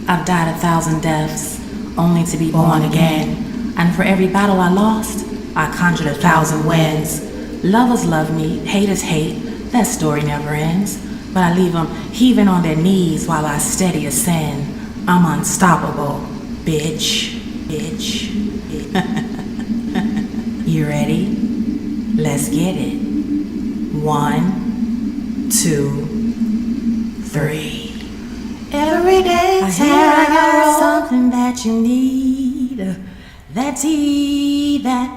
I've died 1,000 deaths, only to be born again. And for every battle I lost, I conjured 1,000 wins. Lovers love me, haters hate, that story never ends. But I leave them heaving on their knees while I steady ascend. I'm unstoppable, bitch. You ready? Let's get it. 1, 2, 3. Every day I hear I got something that you need. That tea that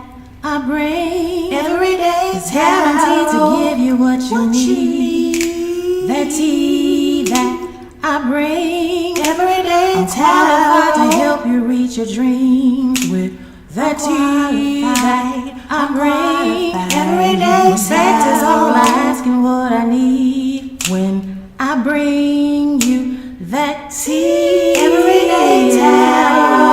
I bring. Every day is guaranteed to give you what you need. That tea that I bring. Every day I'm qualified to help you reach your dreams with that tea that I bring. Every day respect is all I ask and what I need when I bring you that tea. Every day tarot.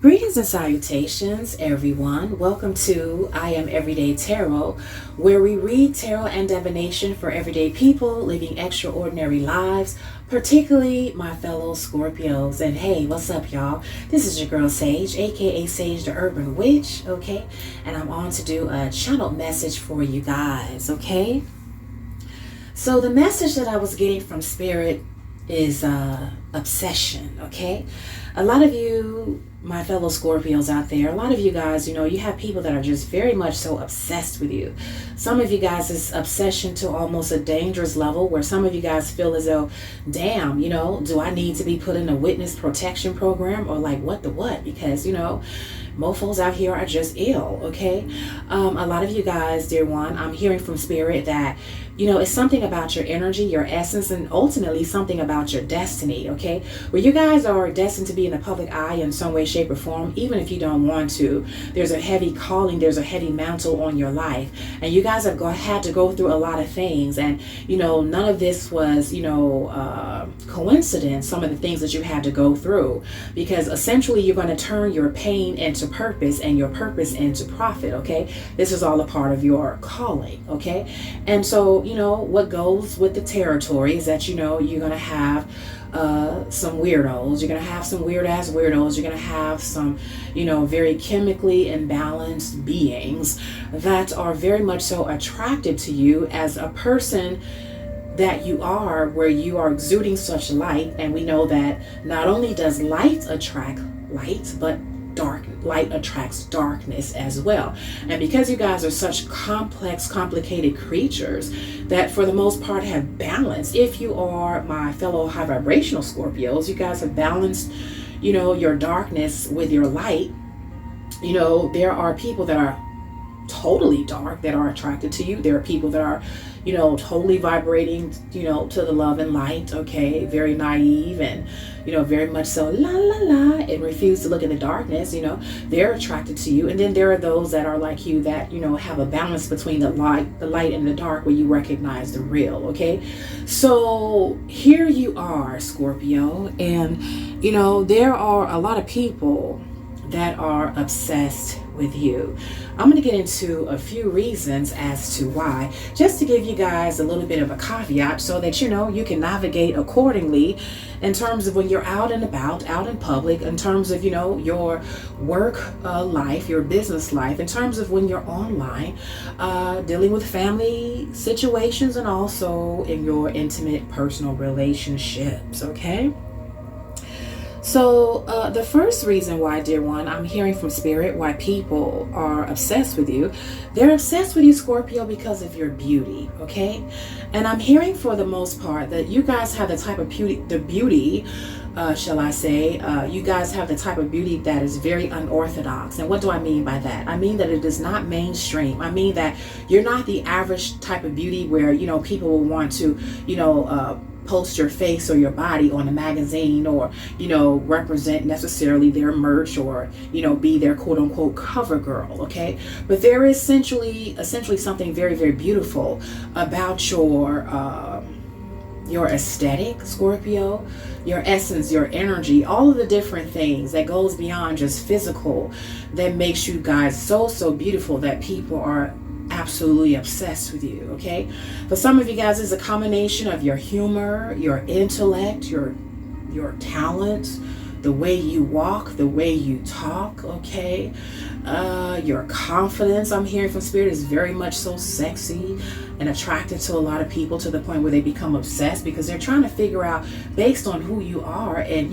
Greetings and salutations, everyone. Welcome to I Am Everyday Tarot, where we read tarot and divination for everyday people living extraordinary lives, particularly my fellow Scorpios. And hey, what's up, y'all? This is your girl Sage, aka Sage the Urban Witch, okay? And I'm on to do a channel message for you guys, okay? So the message that I was getting from Spirit is obsession, okay? A lot of you, my fellow Scorpios out there, a lot of you guys, you have people that are just very much so obsessed with you. Some of you guys is obsession to almost a dangerous level where some of you guys feel as though, damn, do I need to be put in a witness protection program or like what? Because, mofos out here are just ill, okay? A lot of you guys, dear one, I'm hearing from Spirit that, it's something about your energy, your essence, and ultimately something about your destiny, okay? Where you guys are destined to be in the public eye in some way, shape, or form, even if you don't want to. There's a heavy calling, there's a heavy mantle on your life. And you guys have had to go through a lot of things. And, none of this was, coincidence, some of the things that you had to go through. Because essentially you're going to turn your pain into purpose and your purpose into profit, okay? This is all a part of your calling, okay? And so, what goes with the territory is that, you're going to have some weirdos. You're going to have some weird ass weirdos. You're going to have some, very chemically imbalanced beings that are very much so attracted to you as a person that you are, where you are exuding such light. And we know that not only does light attract light, but light attracts darkness as well. And because you guys are such complex, complicated creatures that for the most part have balanced, if you are my fellow high vibrational Scorpios, you guys have balanced, your darkness with your light. There are people that are totally dark that are attracted to you. There are people that are, totally vibrating, to the love and light, okay, very naive and, very much so la la la, and refuse to look in the darkness. They're attracted to you. And then there are those that are like you that, have a balance between the light and the dark, where you recognize the real, okay? So here you are, Scorpio, and, there are a lot of people that are obsessed with you. I'm going to get into a few reasons as to why, just to give you guys a little bit of a caveat so that you can navigate accordingly in terms of when you're out and about, out in public, in terms of your work life, your business life, in terms of when you're online, dealing with family situations, and also in your intimate personal relationships, okay? So the first reason why, dear one, I'm hearing from Spirit why people are obsessed with you. They're obsessed with you, Scorpio, because of your beauty, okay? And I'm hearing for the most part that you guys have the type of beauty, shall I say, you guys have the type of beauty that is very unorthodox. And what do I mean by that? I mean that it is not mainstream. I mean that you're not the average type of beauty where, people will want to, post your face or your body on a magazine, or represent necessarily their merch, or be their quote unquote cover girl, okay? But there is essentially something very, very beautiful about your aesthetic, Scorpio, your essence, your energy, all of the different things that goes beyond just physical, that makes you guys so beautiful that people are absolutely obsessed with you, okay? For some of you guys, it's a combination of your humor, your intellect, your talents, the way you walk, the way you talk, okay? Your confidence, I'm hearing from Spirit, is very much so sexy and attractive to a lot of people, to the point where they become obsessed because they're trying to figure out, based on who you are, and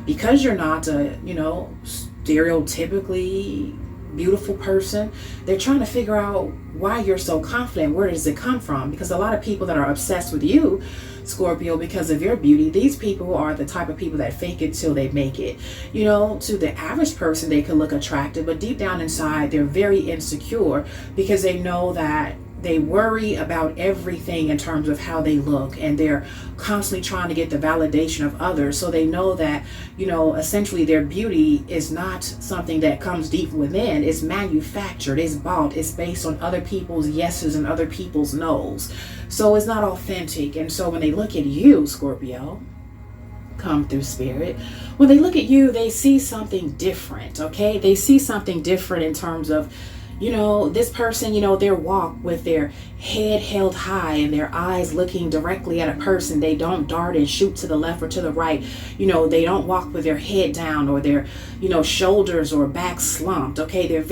because you're not a stereotypically beautiful person, they're trying to figure out why you're so confident. Where does it come from? Because a lot of people that are obsessed with you, Scorpio, because of your beauty, these people are the type of people that fake it till they make it. To the average person, they can look attractive, but deep down inside, they're very insecure because they know that they worry about everything in terms of how they look, and they're constantly trying to get the validation of others. So they know that, essentially their beauty is not something that comes deep within. It's manufactured, it's bought, it's based on other people's yeses and other people's no's. So it's not authentic. And so when they look at you, Scorpio, come through Spirit, when they look at you, they see something different, okay? They see something different in terms of, this person, their walk with their head held high and their eyes looking directly at a person. They don't dart and shoot to the left or to the right. They don't walk with their head down or their, shoulders or back slumped. Okay. They're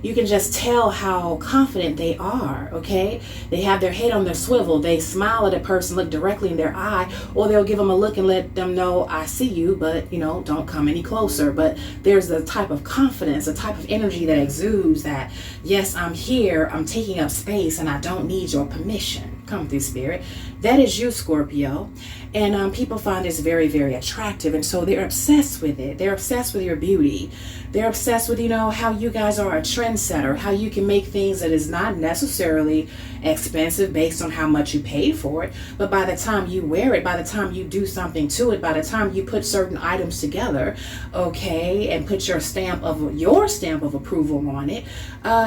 you can just tell how confident they are. Okay. They have their head on their swivel. They smile at a person, look directly in their eye, or they'll give them a look and let them know, I see you, but don't come any closer. But there's a type of confidence, a type of energy that exudes that, yes, I'm here, I'm taking up space, and I don't need your permission. Come through Spirit. That is you, Scorpio. And people find this very, very attractive. And so they're obsessed with it. They're obsessed with your beauty. They're obsessed with, how you guys are a trendsetter, how you can make things that is not necessarily expensive based on how much you paid for it. But by the time you wear it, by the time you do something to it, by the time you put certain items together, okay, and put your stamp of approval on it,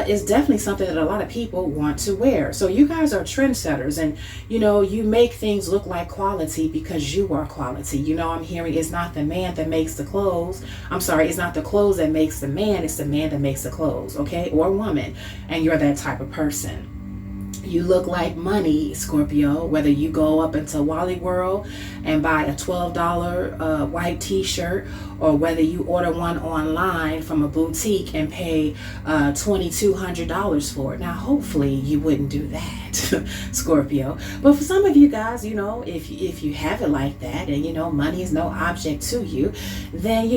is definitely something that a lot of people want to wear. So you guys are trendsetters, and you make things look like quality because you are quality. I'm hearing it's not the man that makes the clothes. I'm sorry, it's not the clothes that makes the man, it's the man that makes the clothes, okay, or woman, and you're that type of person. You look like money, Scorpio, whether you go up into Wally World and buy a $12 white t-shirt, or whether you order one online from a boutique and pay $2,200 for it. Now, hopefully you wouldn't do that, Scorpio. But for some of you guys, if you have it like that, and money is no object to you, then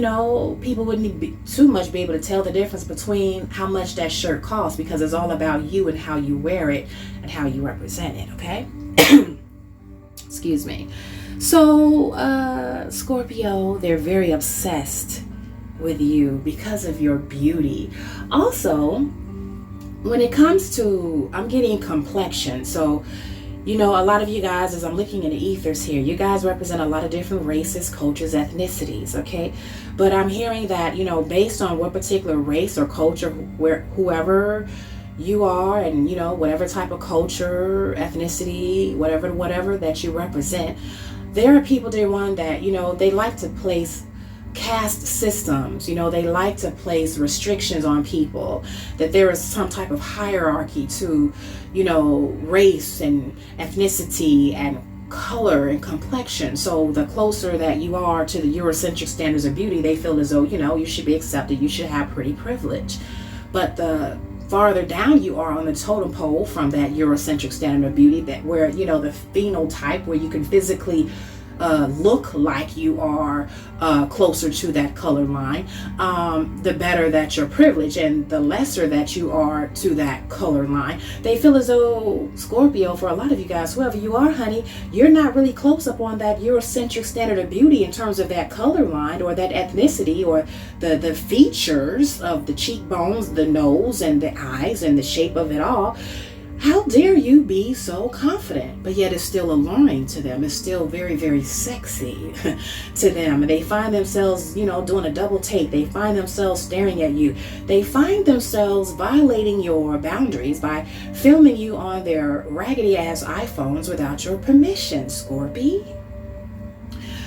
people wouldn't be too much be able to tell the difference between how much that shirt costs, because it's all about you and how you wear it and how you represent it, okay? Excuse me. So, Scorpio, they're very obsessed with you because of your beauty. Also, when it comes to, I'm getting complexion. So, a lot of you guys, as I'm looking in the ethers here, you guys represent a lot of different races, cultures, ethnicities, okay? But I'm hearing that, based on what particular race or culture, whoever you are, and whatever type of culture, ethnicity, whatever that you represent, there are people, dear one, that they like to place caste systems. They like to place restrictions on people, that there is some type of hierarchy to race and ethnicity and color and complexion. So the closer that you are to the Eurocentric standards of beauty, they feel as though you should be accepted, you should have pretty privilege. But the farther down you are on the totem pole from that Eurocentric standard of beauty, that where the phenotype, where you can physically look like you are closer to that color line, the better that your privilege, and the lesser that you are to that color line, they feel as though, Scorpio, for a lot of you guys, whoever you are, honey, you're not really close up on that Eurocentric standard of beauty in terms of that color line or that ethnicity or the features of the cheekbones, the nose, and the eyes, and the shape of it all. How dare you be so confident? But yet it's still alluring to them. It's still very, very sexy to them. And they find themselves, doing a double take. They find themselves staring at you. They find themselves violating your boundaries by filming you on their raggedy ass iPhones without your permission, Scorpio.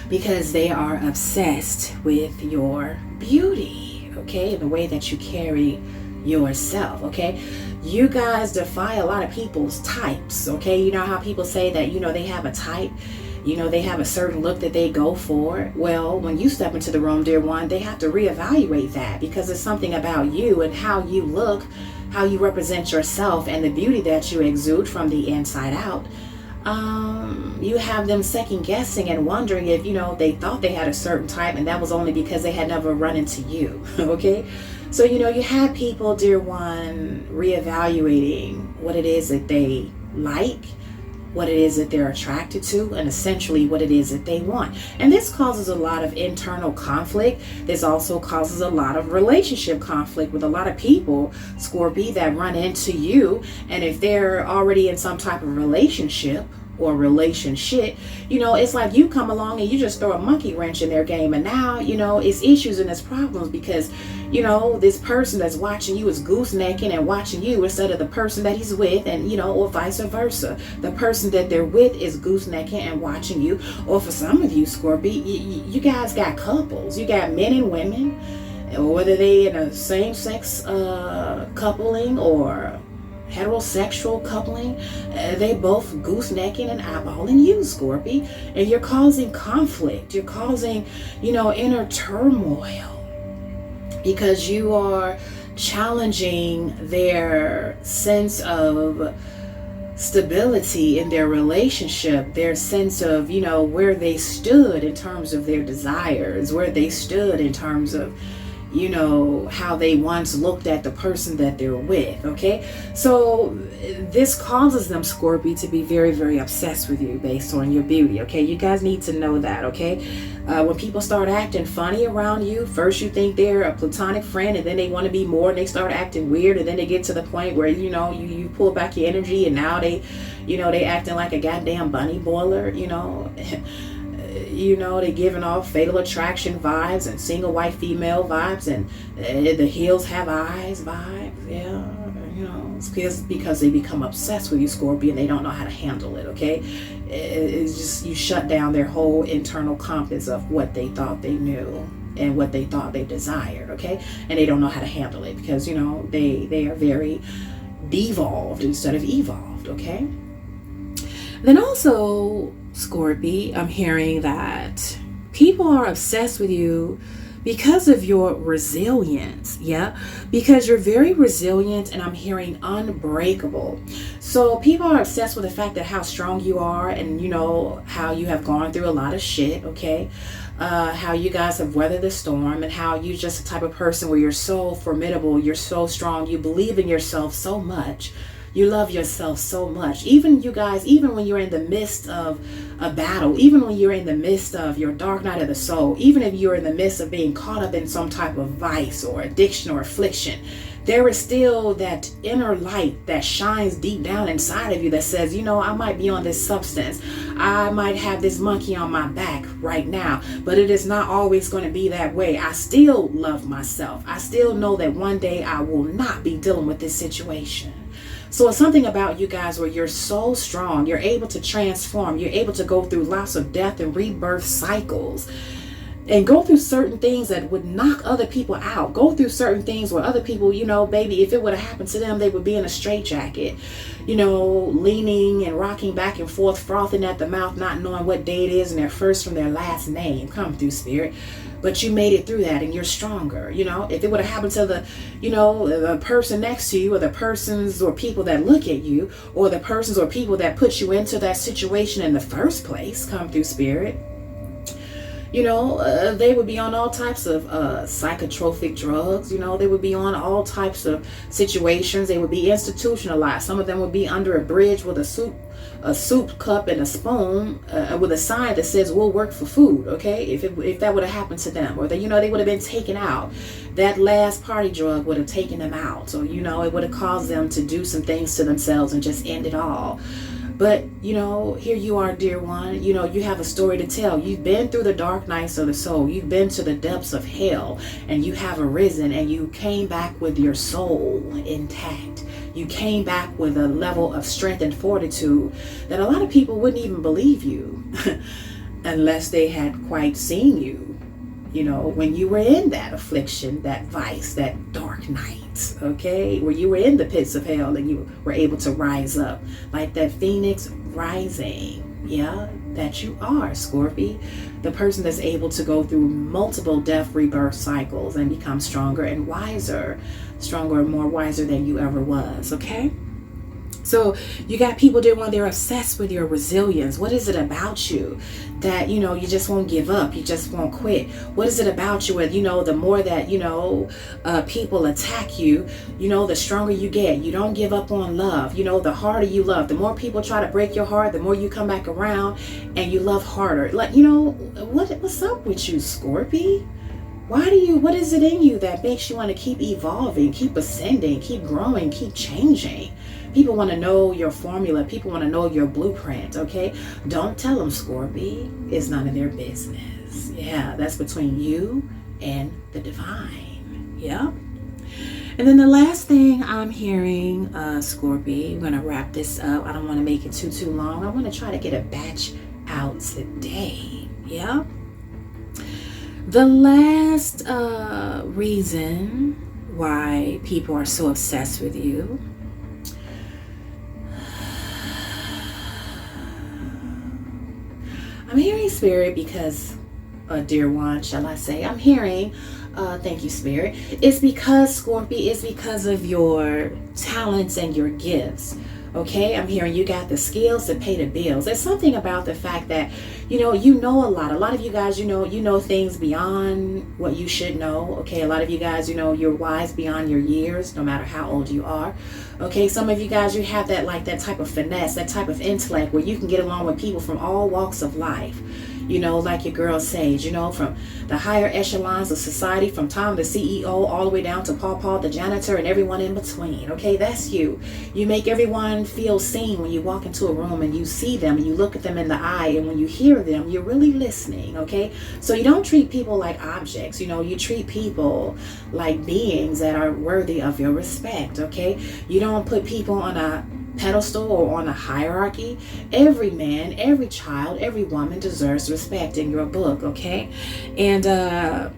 Because they are obsessed with your beauty, okay? The way that you carry yourself, okay? You guys defy a lot of people's types, okay? You know how people say that, they have a type? They have a certain look that they go for. Well, when you step into the room, dear one, they have to reevaluate that, because it's something about you and how you look, how you represent yourself, and the beauty that you exude from the inside out. You have them second guessing and wondering if, they thought they had a certain type, and that was only because they had never run into you, okay? So, you have people, dear one, reevaluating what it is that they like, what it is that they're attracted to, and essentially what it is that they want. And this causes a lot of internal conflict. This also causes a lot of relationship conflict with a lot of people, Scorpio, that run into you. And if they're already in some type of relationship or relationship, it's like you come along and you just throw a monkey wrench in their game, and now, it's issues and it's problems because, this person that's watching you is goosenecking and watching you instead of the person that he's with, and, or vice versa. The person that they're with is goosenecking and watching you. Or for some of you, Scorpio, you guys got couples. You got men and women, whether they in a same-sex coupling or heterosexual coupling, they both goosenecking and eyeballing you, Scorpio, and you're causing conflict. You're causing, inner turmoil because you are challenging their sense of stability in their relationship, their sense of, where they stood in terms of their desires, where they stood in terms of, how they once looked at the person that they're with, okay? So this causes them, Scorpio, to be very, very obsessed with you based on your beauty, okay? You guys need to know that, okay? When people start acting funny around you, first you think they're a platonic friend, and then they want to be more, and they start acting weird, and then they get to the point where, you pull back your energy, and now they acting like a goddamn bunny boiler, they giving off fatal attraction vibes and single white female vibes, and the heels have eyes vibes. Yeah, it's because they become obsessed with you, Scorpio, and they don't know how to handle it, okay? It's just, you shut down their whole internal compass of what they thought they knew and what they thought they desired, okay? And they don't know how to handle it because, they are very devolved instead of evolved, okay? Then also, Scorpio, I'm hearing that people are obsessed with you because of your resilience, yeah? Because you're very resilient, and I'm hearing unbreakable. So people are obsessed with the fact that how strong you are, and how you have gone through a lot of shit, okay? How you guys have weathered the storm, and how you're just the type of person where you're so formidable, you're so strong, you believe in yourself so much. You love yourself so much. Even you guys, even when you're in the midst of a battle, even when you're in the midst of your dark night of the soul, even if you're in the midst of being caught up in some type of vice or addiction or affliction, there is still that inner light that shines deep down inside of you that says, I might be on this substance. I might have this monkey on my back right now, but it is not always going to be that way. I still love myself. I still know that one day I will not be dealing with this situation. So it's something about you guys where you're so strong, you're able to transform, you're able to go through lots of death and rebirth cycles and go through certain things that would knock other people out. Go through certain things where other people, baby, if it would have happened to them, they would be in a straitjacket, leaning and rocking back and forth, frothing at the mouth, not knowing what day it is and their first from their last name. Come through, Spirit. But you made it through that, and you're stronger. If it would have happened to the person next to you, or the persons or people that look at you, or the persons or people that put you into that situation in the first place, come through, Spirit. They would be on all types of psychotropic drugs. They would be on all types of situations. They would be institutionalized. Some of them would be under a bridge with a soup cup and a spoon with a sign that says "We'll work for food." Okay, if that would have happened to them, or they would have been taken out. That last party drug would have taken them out. So it would have caused them to do some things to themselves and just end it all. But, here you are, dear one. You have a story to tell. You've been through the dark nights of the soul. You've been to the depths of hell, and you have arisen, and you came back with your soul intact. You came back with a level of strength and fortitude that a lot of people wouldn't even believe you unless they had quite seen you. you know, when you were in that affliction, that vice, that dark night, okay, where you were in the pits of hell and you were able to rise up like that phoenix rising. Yeah, that you are, Scorpio, the person that's able to go through multiple death rebirth cycles and become stronger and wiser, stronger and more wiser than you ever was, okay? So you got people there when they're obsessed with your resilience. What is it about you that, you know, you just won't give up? You just won't quit. What is it about you? And, you know, the more that, you know, people attack you, you know, the stronger you get. You don't give up on love. You know, the harder you love, the more people try to break your heart, the more you come back around and you love harder. Like, you know, what's up with you, Scorpio? What is it in you that makes you want to keep evolving, keep ascending, keep growing, keep changing? People want to know your formula. People want to know your blueprint, okay? Don't tell them, Scorpio. It's none of their business. Yeah, that's between you and the divine. Yeah. And then the last thing I'm hearing, Scorpio, I'm going to wrap this up. I don't want to make it too long. I want to try to get a batch out today. Yeah. The last reason why people are so obsessed with you, I'm hearing Spirit because, dear one, shall I say, I'm hearing, thank you, Spirit, it's because, Scorpio, it's because of your talents and your gifts. Okay, I'm hearing you got the skills to pay the bills. There's something about the fact that, you know a lot. A lot of you guys, you know things beyond what you should know. Okay, a lot of you guys, you know, you're wise beyond your years, no matter how old you are. Okay, some of you guys, you have that, like, that type of finesse, that type of intellect where you can get along with people from all walks of life. You know, like your girl Sage, you know, from the higher echelons of society, from Tom the CEO all the way down to Paw the janitor and everyone in between. Okay, that's you. You make everyone feel seen when you walk into a room and you see them and you look at them in the eye, and when you hear them, you're really listening. Okay, so you don't treat people like objects. You know, you treat people like beings that are worthy of your respect. Okay, you don't put people on a pedestal or on a hierarchy. Every man, every child, every woman deserves respect in your book, okay? And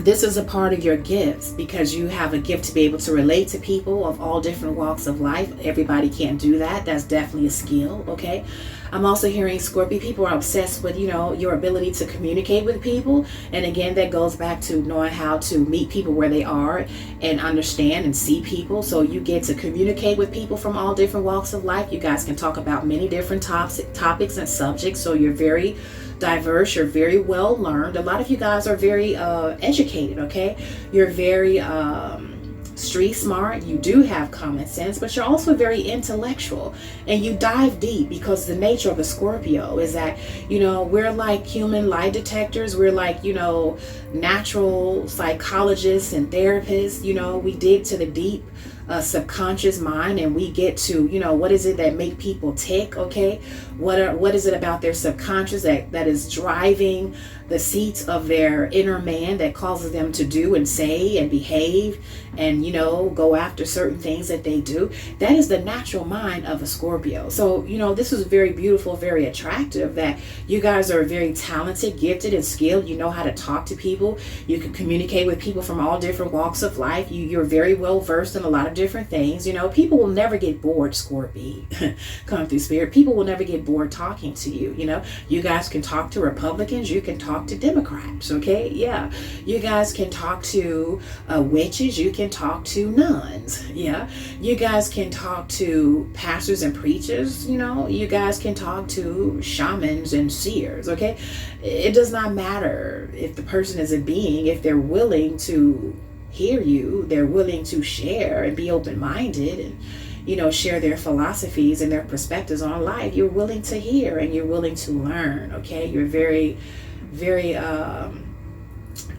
this is a part of your gifts, because you have a gift to be able to relate to people of all different walks of life. Everybody can't do that. That's definitely a skill, okay? I'm also hearing, Scorpio, people are obsessed with, you know, your ability to communicate with people. And again, that goes back to knowing how to meet people where they are and understand and see people. So you get to communicate with people from all different walks of life. You guys can talk about many different topics and subjects. So you're very diverse. You're very well learned. A lot of you guys are very educated, okay? You're very street smart. You do have common sense, but you're also very intellectual, and you dive deep, because the nature of a Scorpio is that, you know, we're like human lie detectors. We're like, you know, natural psychologists and therapists. You know, we dig to the deep subconscious mind, and we get to, you know, what is it that make people tick, okay? What is it about their subconscious that is driving the seats of their inner man that causes them to do and say and behave and, you know, go after certain things that they do? That is the natural mind of a Scorpio. So, you know, this is very beautiful, very attractive, that you guys are very talented, gifted, and skilled. You know how to talk to people. You can communicate with people from all different walks of life. You're very well versed in a lot of different things. You know, people will never get bored, Scorpio. Come through, Spirit. People will never get bored talking to you. You know, you guys can talk to Republicans. You can talk to Democrats, okay? Yeah. You guys can talk to witches. You can talk to nuns. Yeah. You guys can talk to pastors and preachers. You know, you guys can talk to shamans and seers, okay? It does not matter if the person is a being. If they're willing to hear you, they're willing to share and be open-minded and, you know, share their philosophies and their perspectives on life, you're willing to hear and you're willing to learn, okay? You're very, very,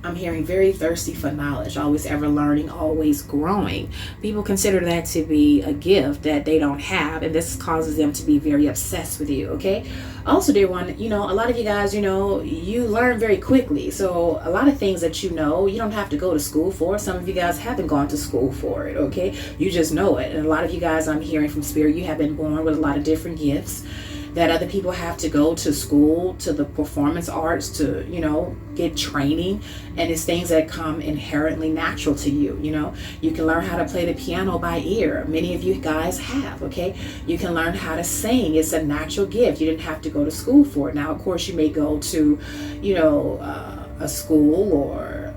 I'm hearing very thirsty for knowledge, always ever learning, always growing. People consider that to be a gift that they don't have, and this causes them to be very obsessed with you, okay? Also, dear one, you know, a lot of you guys, you know, you learn very quickly. So a lot of things that you know, you don't have to go to school for. Some of you guys haven't gone to school for it, okay? You just know it. And a lot of you guys, I'm hearing from Spirit, you have been born with a lot of different gifts. that other people have to go to school, to the performance arts, to, you know, get training. And it's things that come inherently natural to you. You know, you can learn how to play the piano by ear. Many of you guys have, okay? You can learn how to sing. It's a natural gift. You didn't have to go to school for it. Now, of course, you may go to, you know, a school or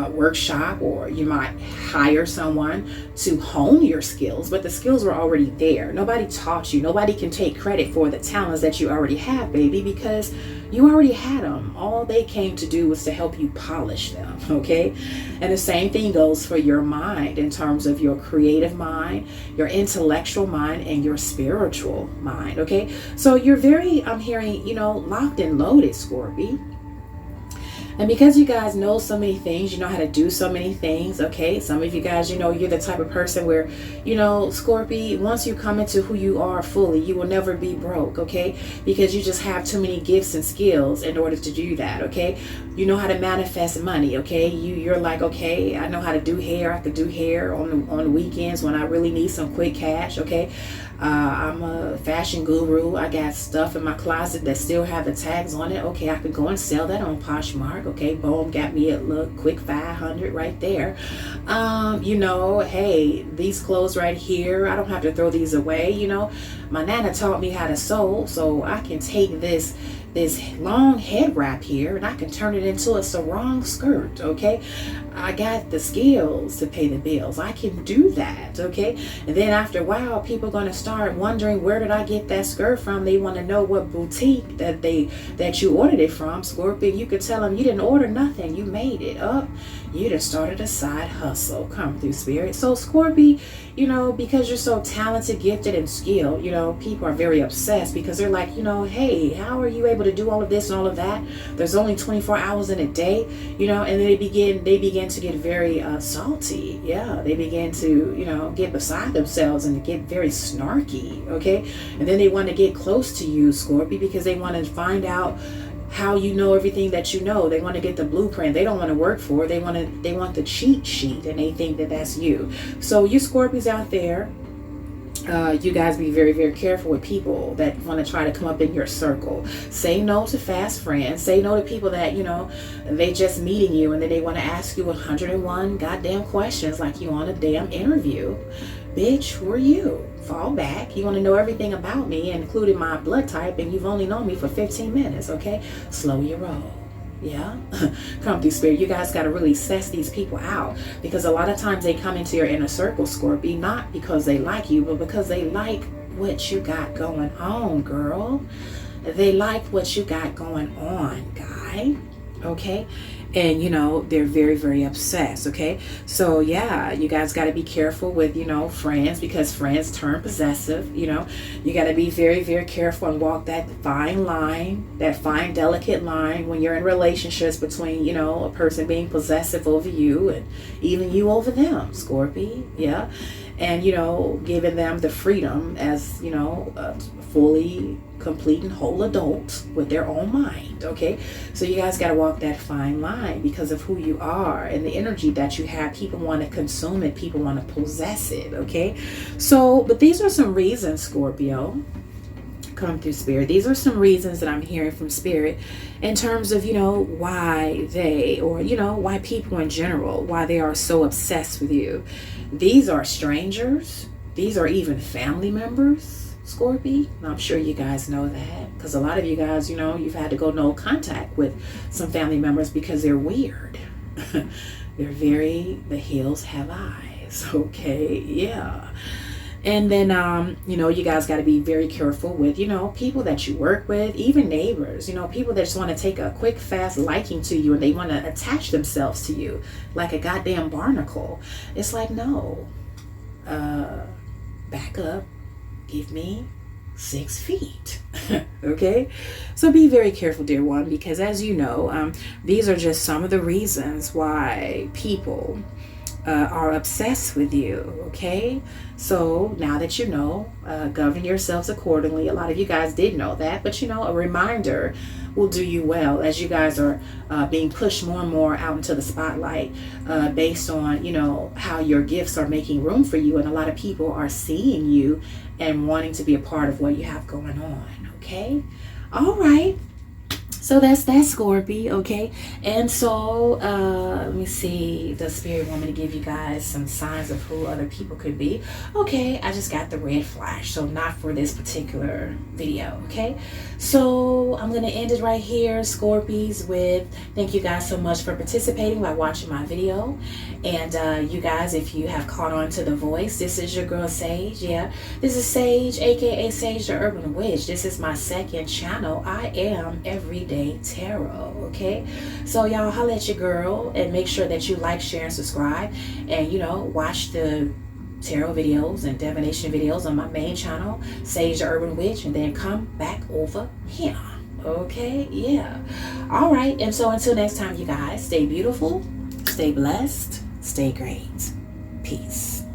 workshop, or you might hire someone to hone your skills, but the skills were already there. Nobody taught you. Nobody can take credit for the talents that you already have, baby, because you already had them. All they came to do was to help you polish them, okay? And the same thing goes for your mind, in terms of your creative mind, your intellectual mind, and your spiritual mind, okay? So you're very, I'm hearing, you know, locked and loaded, Scorpio. And because you guys know so many things, you know how to do so many things, okay? Some of you guys, you know, you're the type of person where, you know, Scorpio, once you come into who you are fully, you will never be broke, okay? Because you just have too many gifts and skills in order to do that, okay? You know how to manifest money, okay? You're like, okay, I know how to do hair. I could do hair on the weekends when I really need some quick cash, okay? I'm a fashion guru. I got stuff in my closet that still have the tags on it. Okay, I could go and sell that on Poshmark. Okay, boom, got me a little quick 500 right there. You know, hey, these clothes right here, I don't have to throw these away. You know, my nana taught me how to sew, so I can take this long head wrap here and I can turn it into a sarong skirt, okay? I got the skills to pay the bills. I can do that, okay? And then after a while, people are going to start wondering, where did I get that skirt from? They want to know what boutique that you ordered it from, Scorpio. You could tell them you didn't order nothing. You made it up. You just started a side hustle. Come through, spirit. So Scorpio, you know, because you're so talented, gifted, and skilled, you know, people are very obsessed because they're like, you know, hey, how are you able to do all of this and all of that? There's only 24 hours in a day, you know, and then they begin to get very salty. Yeah, they begin to, you know, get beside themselves and get very snarky, okay? And then they want to get close to you, Scorpio, because they want to find out how you know everything that you know. They want to get the blueprint. They don't want to work for it. They want the cheat sheet, and they think that that's you. So you Scorpios out there, you guys be very, very careful with people that want to try to come up in your circle. Say no to fast friends. Say no to people that, you know, they just meeting you and then they want to ask you 101 goddamn questions like you on a damn interview. Bitch, who are you? Fall back. You want to know everything about me, including my blood type, and you've only known me for 15 minutes, okay? Slow your roll. Yeah. Come through, spirit. You guys got to really suss these people out, because a lot of times they come into your inner circle, Scorpio, not because they like you, but because they like what you got going on, girl. They like what you got going on, guy. Okay? And, you know, they're very, very obsessed, okay? So, yeah, you guys got to be careful with, you know, friends, because friends turn possessive, you know. You got to be very, very careful and walk that fine line, that fine, delicate line when you're in relationships between, you know, a person being possessive over you and even you over them, Scorpio, yeah? And, you know, giving them the freedom as, you know, fully complete and whole adult with their own mind, okay? So you guys got to walk that fine line because of who you are and the energy that you have. People want to consume it. People want to possess it, okay? So, but these are some reasons, Scorpio, come through, spirit. These are some reasons that I'm hearing from spirit in terms of, you know, why they, or, you know, why people in general, why they are so obsessed with you. These are strangers. These are even family members, Scorpio. I'm sure you guys know that, because a lot of you guys, you know, you've had to go no contact with some family members because they're weird. They're very, the hills have eyes, okay? Yeah. And then, you know, you guys got to be very careful with, you know, people that you work with, even neighbors, you know, people that just want to take a quick, fast liking to you and they want to attach themselves to you like a goddamn barnacle. It's like, no, back up, give me 6 feet. Okay? So be very careful, dear one, because as you know, these are just some of the reasons why people are obsessed with you, okay? So now that you know, govern yourselves accordingly. A lot of you guys did know that, but you know, a reminder will do you well as you guys are being pushed more and more out into the spotlight based on, you know, how your gifts are making room for you, and a lot of people are seeing you and wanting to be a part of what you have going on, okay? All right. So that's that, Scorpio, okay? And so, let me see, the spirit want me to give you guys some signs of who other people could be. Okay, I just got the red flash, so not for this particular video, okay? So I'm going to end it right here, Scorpies, with thank you guys so much for participating by watching my video. And you guys, if you have caught on to the voice, this is your girl Sage. Yeah, this is Sage, aka Sage the Urban Witch. This is my second channel. I am Everyday Tarot, okay? So y'all holla at your girl, and make sure that you like, share, and subscribe, and you know, watch the tarot videos and divination videos on my main channel, Sage the Urban Witch, and then come back over here, okay? Yeah. All right, and so until next time, you guys, stay beautiful, stay blessed, stay great. Peace.